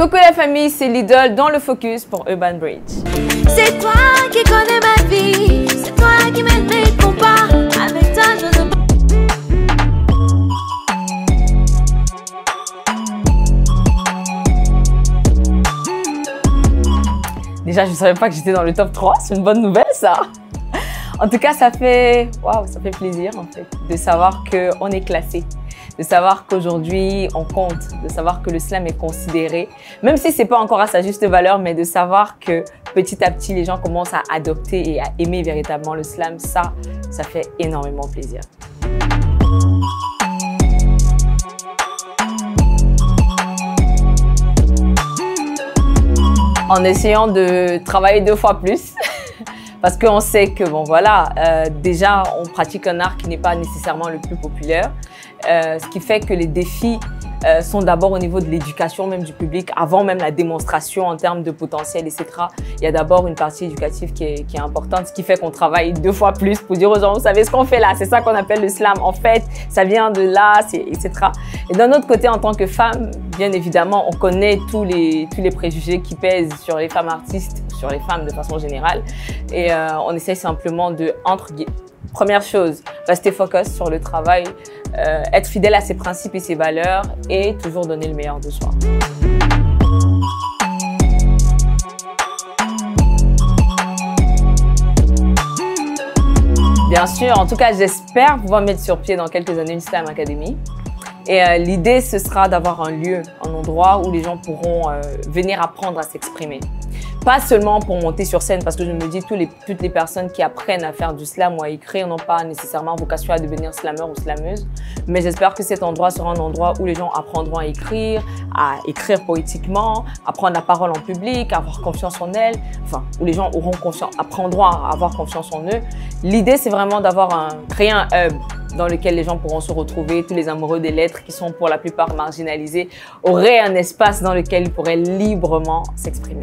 Coucou la famille, c'est Lidl dans le focus pour Urban Bridge. C'est toi qui connais ma vie, c'est toi qui m'aides mes combats. Avec toi je ne... Déjà, je ne savais pas que j'étais dans le top 3, c'est une bonne nouvelle ça. En tout cas, ça fait plaisir en fait, de savoir qu'on est classé, de savoir qu'aujourd'hui on compte, de savoir que le slam est considéré, même si c'est pas encore à sa juste valeur, mais de savoir que petit à petit les gens commencent à adopter et à aimer véritablement le slam, ça fait énormément plaisir. En essayant de travailler 2 fois plus. Parce qu'on sait que, bon voilà, déjà on pratique un art qui n'est pas nécessairement le plus populaire, ce qui fait que les défis sont d'abord au niveau de l'éducation même du public, avant même la démonstration en termes de potentiel, etc. Il y a d'abord une partie éducative qui est importante, ce qui fait qu'on travaille 2 fois plus pour dire aux gens, vous savez ce qu'on fait là, c'est ça qu'on appelle le slam. En fait, ça vient de là, etc. Et d'un autre côté, en tant que femme, bien évidemment, on connaît tous les préjugés qui pèsent sur les femmes artistes, sur les femmes de façon générale. Et on essaye simplement de, première chose, rester focus sur le travail, être fidèle à ses principes et ses valeurs et toujours donner le meilleur de soi. Bien sûr, en tout cas, j'espère pouvoir mettre sur pied dans quelques années une Slam Academy. Et l'idée, ce sera d'avoir un lieu, un endroit où les gens pourront venir apprendre à s'exprimer. Pas seulement pour monter sur scène, parce que je me dis toutes les personnes qui apprennent à faire du slam ou à écrire n'ont pas nécessairement vocation à devenir slameur ou slameuse. Mais j'espère que cet endroit sera un endroit où les gens apprendront à écrire poétiquement, à prendre la parole en public, à avoir confiance en elles. Enfin, où les gens apprendront à avoir confiance en eux. L'idée, c'est vraiment créer un hub dans lequel les gens pourront se retrouver, tous les amoureux des lettres qui sont pour la plupart marginalisés, auraient un espace dans lequel ils pourraient librement s'exprimer.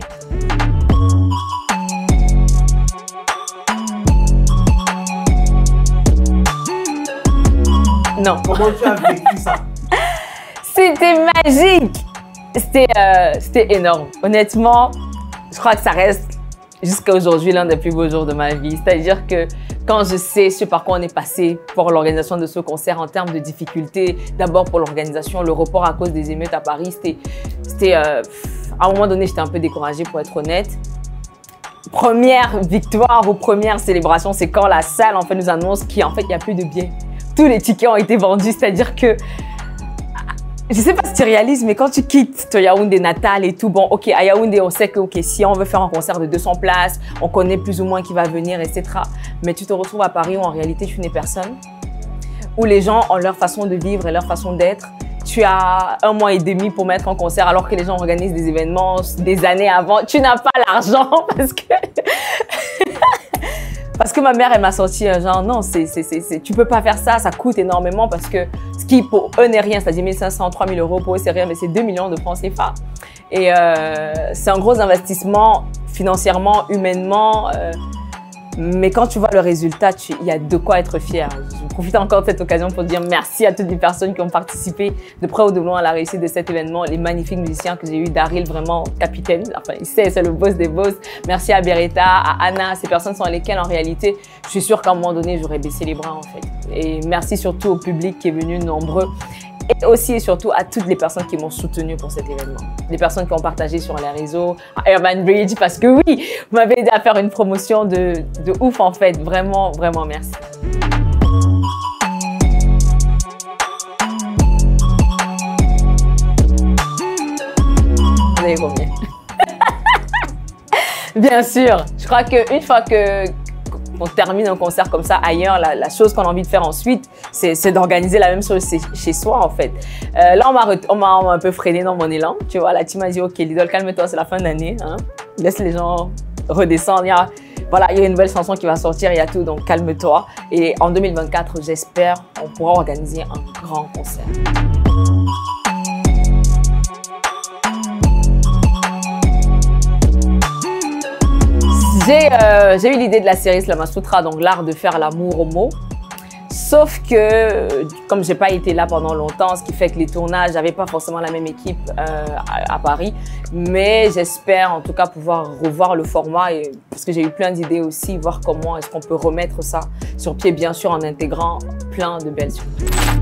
Non. Comment tu as vécu ça? C'était magique. C'était énorme. Honnêtement, je crois que ça reste jusqu'à aujourd'hui l'un des plus beaux jours de ma vie. C'est-à-dire que quand je sais ce par quoi on est passé pour l'organisation de ce concert en termes de difficultés, d'abord pour l'organisation, le report à cause des émeutes à Paris, à un moment donné, j'étais un peu découragée pour être honnête. Première victoire ou première célébration, c'est quand la salle en fait nous annonce qu'il n'y a plus de billets. Tous les tickets ont été vendus, c'est-à-dire que, je sais pas si tu réalises, mais quand tu quittes ton Yaoundé natal et tout, bon, ok, à Yaoundé, on sait que si on veut faire un concert de 200 places, on connaît plus ou moins qui va venir, etc. Mais tu te retrouves à Paris où en réalité, tu n'es personne, où les gens ont leur façon de vivre et leur façon d'être. Tu as 1 mois et demi pour mettre en concert alors que les gens organisent des événements des années avant. Tu n'as pas l'argent parce que ma mère, elle m'a sorti genre non, tu peux pas faire ça, ça coûte énormément parce que ce qui pour eux n'est rien, c'est-à-dire 1 500, 3 000 euros pour eux c'est rien, mais c'est 2 millions de francs CFA. Et c'est un gros investissement financièrement, humainement. Mais quand tu vois le résultat, il y a de quoi être fier. Je profite encore de cette occasion pour dire merci à toutes les personnes qui ont participé de près ou de loin à la réussite de cet événement. Les magnifiques musiciens que j'ai eu, Daryl, vraiment capitaine. Enfin, il sait, c'est le boss des boss. Merci à Beretta, à Anna. Ces personnes sont lesquelles, en réalité, je suis sûre qu'à un moment donné, j'aurais baissé les bras, en fait. Et merci surtout au public qui est venu nombreux. Et aussi et surtout à toutes les personnes qui m'ont soutenu pour cet événement. Les personnes qui ont partagé sur les réseaux, à Urban Bridge, parce que oui, vous m'avez aidé à faire une promotion de ouf en fait. Vraiment, vraiment merci. Vous avez combien? Bien sûr, je crois qu'une fois qu'on termine un concert comme ça ailleurs, la chose qu'on a envie de faire ensuite, c'est d'organiser la même chose chez soi en fait. Là, on m'a un peu freiné dans mon élan. Tu vois, la team m'a dit, ok, Lidl, calme-toi, c'est la fin d'année. Hein? Laisse les gens redescendre. Il y a une nouvelle chanson qui va sortir, il y a tout, donc calme-toi. Et en 2024, j'espère, on pourra organiser un grand concert. J'ai eu l'idée de la série Slama Sutra, donc l'art de faire l'amour aux mots. Sauf que, comme j'ai pas été là pendant longtemps, ce qui fait que les tournages, j'avais pas forcément la même équipe à Paris. Mais j'espère en tout cas pouvoir revoir le format parce que j'ai eu plein d'idées aussi, voir comment est-ce qu'on peut remettre ça sur pied, bien sûr, en intégrant plein de belles surprises.